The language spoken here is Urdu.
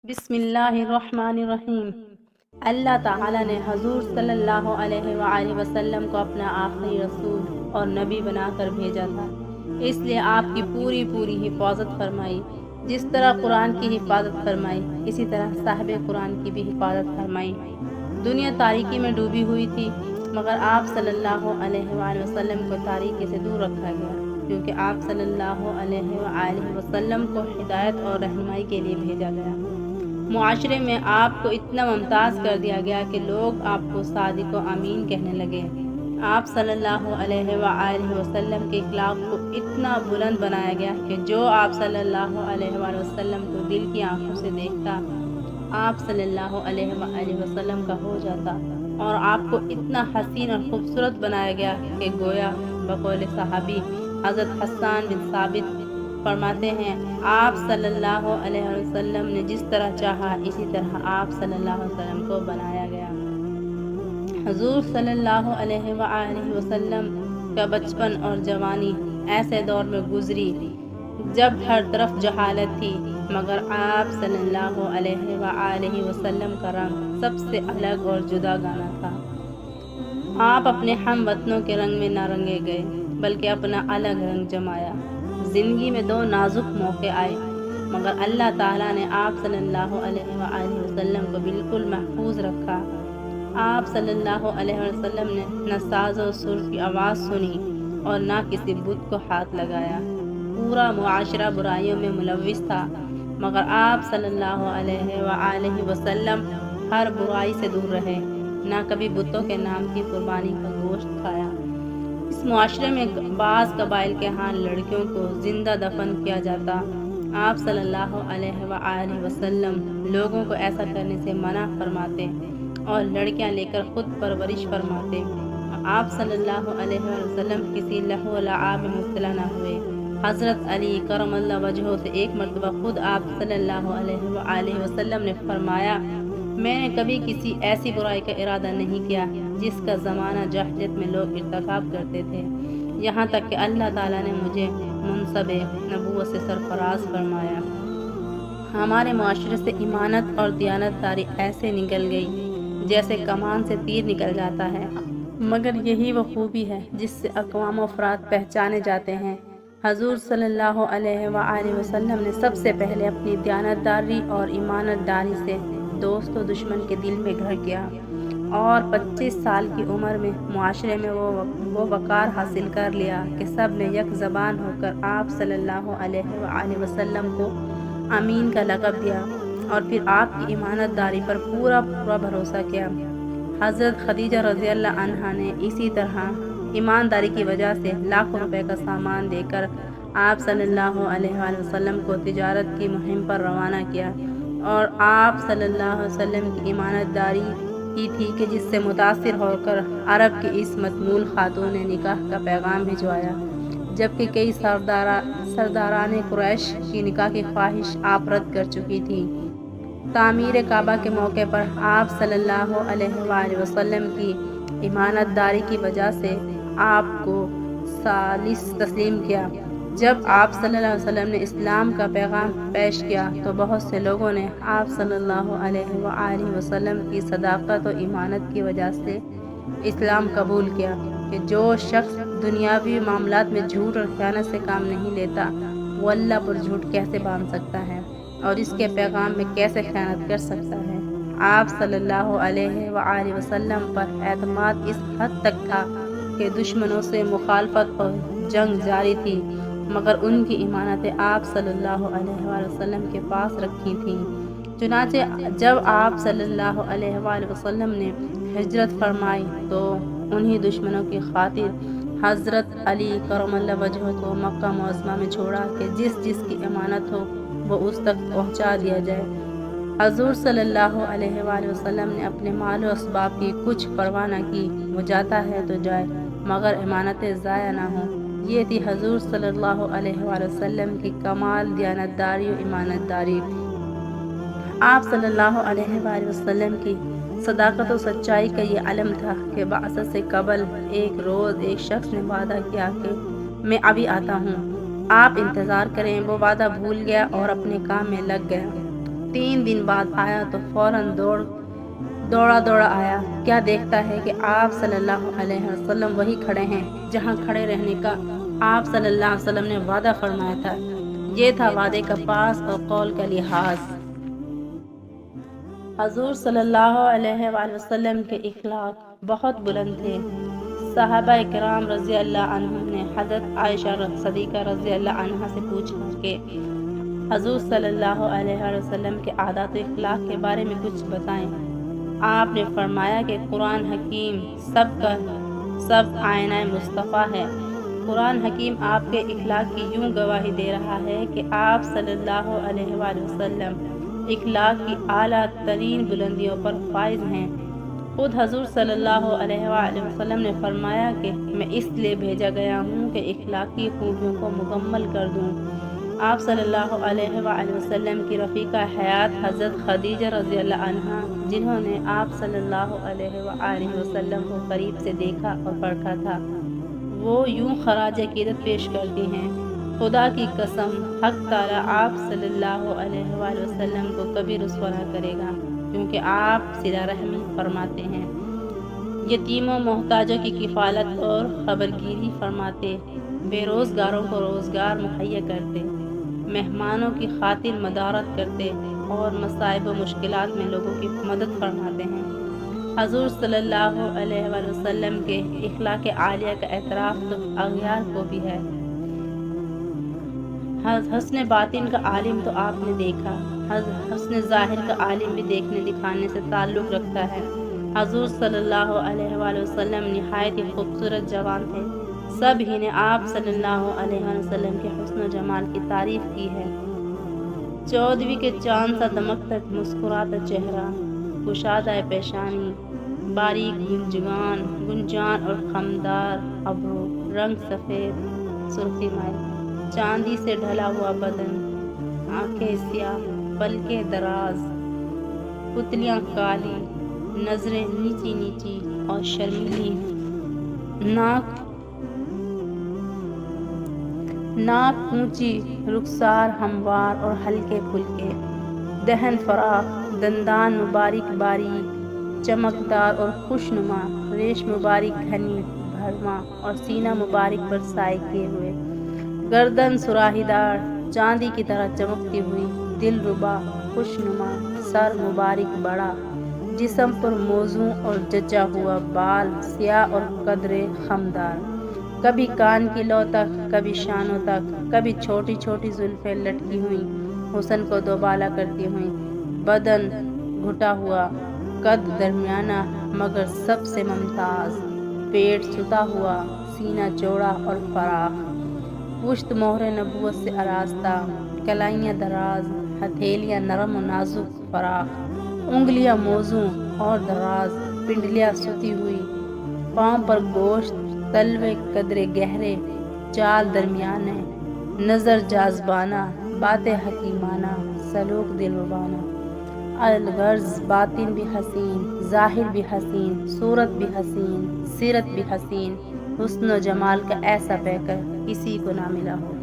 بسم اللہ الرحمن الرحیم۔ اللہ تعالیٰ نے حضور صلی اللہ علیہ وآلہ وسلم کو اپنا آخری رسول اور نبی بنا کر بھیجا تھا، اس لیے آپ کی پوری حفاظت فرمائی۔ جس طرح قرآن کی حفاظت فرمائی، اسی طرح صاحب قرآن کی بھی حفاظت فرمائی۔ دنیا تاریکی میں ڈوبی ہوئی تھی، مگر آپ صلی اللہ علیہ وآلہ وسلم کو تاریکی سے دور رکھا گیا، کیونکہ آپ صلی اللہ علیہ وآلہ وسلم کو ہدایت اور رہنمائی کے لیے بھیجا گیا۔ معاشرے میں آپ کو اتنا ممتاز کر دیا گیا کہ لوگ آپ کو صادق و امین کہنے لگے۔ آپ صلی اللہ علیہ وآلہ وسلم کے اخلاق کو اتنا بلند بنایا گیا کہ جو آپ صلی اللہ علیہ وآلہ وسلم کو دل کی آنکھوں سے دیکھتا، آپ صلی اللہ علیہ وآلہ وسلم کا ہو جاتا، اور آپ کو اتنا حسین اور خوبصورت بنایا گیا کہ گویا بقول صحابی حضرت حسان بن ثابت فرماتے ہیں، آپ صلی اللہ علیہ وسلم نے جس طرح چاہا اسی طرح آپ صلی اللہ علیہ وسلم کو بنایا گیا۔ حضور صلی اللہ علیہ وآلہ وسلم کا بچپن اور جوانی ایسے دور میں گزری جب ہر طرف جہالت تھی، مگر آپ صلی اللہ علیہ وآلہ وسلم کا رنگ سب سے الگ اور جدا گانا تھا۔ آپ اپنے ہم وطنوں کے رنگ میں نہ رنگے گئے، بلکہ اپنا الگ رنگ جمایا۔ زندگی میں دو نازک موقع آئے، مگر اللہ تعالیٰ نے آپ صلی اللہ علیہ وآلہ وسلم کو بالکل محفوظ رکھا۔ آپ صلی اللہ علیہ وسلم نے نہ ساز و سر کی آواز سنی اور نہ کسی بت کو ہاتھ لگایا۔ پورا معاشرہ برائیوں میں ملوث تھا، مگر آپ صلی اللہ علیہ وآلہ وسلم ہر برائی سے دور رہے، نہ کبھی بتوں کے نام کی قربانی کا گوشت کھایا۔ اس معاشرے میں بعض قبائل کے ہاں لڑکیوں کو زندہ دفن کیا جاتا۔ آپ صلی اللہ علیہ وآلہ وسلم لوگوں کو ایسا کرنے سے منع فرماتے اور لڑکیاں لے کر خود پرورش فرماتے۔ آپ صلی اللہ علیہ وسلم کسی لہو و لعاب میں مبتلا نہ ہوئے۔ حضرت علی کرم اللہ وجہہ سے ایک مرتبہ خود آپ صلی اللہ علیہ وآلہ وسلم نے فرمایا، میں نے کبھی کسی ایسی برائی کا ارادہ نہیں کیا جس کا زمانہ جاہلیت میں لوگ ارتکاب کرتے تھے، یہاں تک کہ اللہ تعالیٰ نے مجھے منصب نبوت سے سرفراز فرمایا۔ ہمارے معاشرے سے ایمانت اور دیانت داری ایسے نکل گئی جیسے کمان سے تیر نکل جاتا ہے، مگر یہی وہ خوبی ہے جس سے اقوام و افراد پہچانے جاتے ہیں۔ حضور صلی اللہ علیہ وآلہ وسلم نے سب سے پہلے اپنی دیانت داری اور ایمانت داری سے دوست و دشمن کے دل میں گھر کیا، اور 25 سال کی عمر میں معاشرے میں وہ وقار حاصل کر لیا کہ سب نے یک زبان ہو کر آپ صلی اللہ علیہ وآلہ وسلم کو امین کا لقب دیا، اور پھر آپ کی ایمانت داری پر پورا بھروسہ کیا۔ حضرت خدیجہ رضی اللہ عنہا نے اسی طرح ایمانداری کی وجہ سے لاکھوں روپے کا سامان دے کر آپ صلی اللہ علیہ وآلہ وسلم کو تجارت کی مہم پر روانہ کیا، اور آپ صلی اللہ علیہ وسلم کی ایمانت داری ہی تھی کہ جس سے متاثر ہو کر عرب کی اس متمول خاتون نے نکاح کا پیغام بھجوایا، جبکہ کئی سرداران قریش کی نکاح کی خواہش آپ رد کر چکی تھی۔ تعمیر کعبہ کے موقع پر آپ صلی اللہ علیہ وآلہ وسلم کی ایمانت داری کی وجہ سے آپ کو ثالث تسلیم کیا۔ جب آپ صلی اللہ علیہ وسلم نے اسلام کا پیغام پیش کیا تو بہت سے لوگوں نے آپ صلی اللہ علیہ وآلہ وسلم کی صداقت و ایمانت کی وجہ سے اسلام قبول کیا کہ جو شخص دنیاوی معاملات میں جھوٹ اور خیانت سے کام نہیں لیتا، وہ اللہ پر جھوٹ کیسے باندھ سکتا ہے اور اس کے پیغام میں کیسے خیانت کر سکتا ہے۔ آپ صلی اللہ علیہ وآلہ وسلم پر اعتماد اس حد تک تھا کہ دشمنوں سے مخالفت اور جنگ جاری تھی، مگر ان کی ایمانتیں آپ صلی اللہ علیہ وآلہ وسلم کے پاس رکھی تھیں۔ چنانچہ جب آپ صلی اللہ علیہ وآلہ وسلم نے ہجرت فرمائی تو انہی دشمنوں کی خاطر حضرت علی کرم اللہ وجہہ کو مکہ معظمہ میں چھوڑا کہ جس کی امانت ہو وہ اس تک پہنچا دیا جائے۔ حضور صلی اللہ علیہ وآلہ وسلم نے اپنے مال و اسباب کی کچھ پرواہ نہ کی، وہ جاتا ہے تو جائے مگر امانتیں ضائع نہ ہوں۔ یہ تھی حضور صلی اللہ علیہ وآلہ وسلم کی کمال دیانت داری و ایمانت داری۔ آپ صلی اللہ علیہ وآلہ وسلم کی صداقت و سچائی کا یہ علم تھا کہ بعثت سے قبل ایک روز ایک شخص نے وعدہ کیا کہ میں ابھی آتا ہوں، آپ انتظار کریں۔ وہ وعدہ بھول گیا اور اپنے کام میں لگ گیا۔ 3 دن بعد آیا تو فوراً دوڑا آیا۔ کیا دیکھتا ہے کہ آپ صلی اللہ علیہ وسلم وہی کھڑے ہیں جہاں کھڑے رہنے کا آپ صلی اللہ علیہ وسلم نے وعدہ فرمایا تھا۔ یہ تھا وعدے کا پاس اور قول کا لحاظ۔ حضور صلی اللہ علیہ وآلہ وسلم کے اخلاق بہت بلند تھے۔ صحابہ کرام رضی اللہ عنہم نے حضرت عائشہ صدیقہ رضی اللہ عنہا سے پوچھا کہ حضور صلی اللہ علیہ وآلہ وسلم کے عادات و اخلاق کے بارے میں کچھ بتائیں۔ آپ نے فرمایا کہ قرآن حکیم سب کا سب آئینہ مصطفیٰ ہے۔ قرآن حکیم آپ کے اخلاق کی یوں گواہی دے رہا ہے کہ آپ صلی اللہ علیہ وآلہ وسلم اخلاق کی اعلیٰ ترین بلندیوں پر فائز ہیں۔ خود حضور صلی اللہ علیہ وآلہ وسلم نے فرمایا کہ میں اس لیے بھیجا گیا ہوں کہ اخلاقی خوبیوں کو مکمل کر دوں۔ آپ صلی اللہ علیہ وآلہ وسلم کی رفیقہ حیات حضرت خدیجہ رضی اللہ عنہا، جنہوں نے آپ صلی اللہ علیہ وآلہ وسلم کو قریب سے دیکھا اور پرکھا تھا، وہ یوں خراج عقیدت پیش کرتی ہیں: خدا کی قسم، حق تعالیٰ آپ صلی اللہ علیہ وآلہ وسلم کو کبھی رسوا نہ کرے گا، کیونکہ آپ صلہ رحمی فرماتے ہیں، یتیموں محتاجوں کی کفالت اور خبرگیری فرماتے، بے روزگاروں کو روزگار مہیا کرتے، مہمانوں کی خاطر مدارت کرتے اور مصائب و مشکلات میں لوگوں کی مدد فرماتے ہیں۔ حضور صلی اللہ علیہ وآلہ وسلم کے اخلاق عالیہ کا اعتراف تو اغیار کو بھی ہے۔ حسن باطن کا عالم تو آپ نے دیکھا، حسن ظاہر کا عالم بھی دیکھنے دکھانے سے تعلق رکھتا ہے۔ حضور صلی اللہ علیہ وآلہ وسلم نہایت ہی خوبصورت جوان تھے۔ سب ہی نے آپ صلی اللہ علیہ وآلہ وسلم کے حسن و جمال کی تعریف کی ہے۔ 14ویں کے چاند سا دمکتا مسکراتا چہرہ، کشادہ پیشانی، باریک گنجان اور خمدار ابرو، رنگ سفید سرخی مائل، چاندی سے ڈھلا ہوا بدن، آنکھیں سیاہ، پلکیں دراز، پتلیاں کالی، نظریں نیچی اور شرمیلی، ناک اونچی، رخسار ہموار اور ہلکے پھلکے، دہن فراخ، دندان مبارک باریک، چمکدار اور خوشنما، ریش مبارک گھنی بھرواں اور سینہ مبارک پر سائے کیے ہوئے، گردن سراہی دار، چاندی کی طرح چمکتی ہوئی، دلربا، خوشنما، سر مبارک بڑا، جسم پر موزوں اور جچا ہوا، بال سیاہ اور قدرے خمدار، کبھی کان کی لو تک، کبھی شانوں تک، کبھی چھوٹی چھوٹی زلفیں لٹکی ہوئیں حسن کو دوبالا کرتی ہوئیں، بدن گھٹا ہوا، قد درمیانہ مگر سب سے ممتاز، پیٹ ستا ہوا، سینہ چوڑا اور فراخ، پشت مہر نبوت سے آراستہ، کلائیاں دراز، ہتھیلیاں نرم و نازک فراخ، انگلیاں موزوں اور دراز، پنڈلیاں ستی ہوئی، پاؤں پر گوشت، تلوے قدرے گہرے، چال درمیانے، نظر جاذبانہ، باتیں حکیمانہ، سلوک دلربانہ، الغرض باطن بھی حسین، ظاہر بھی حسین، صورت بھی حسین، سیرت بھی حسین، حسن و جمال کا ایسا پیکر کسی کو نہ ملا ہو۔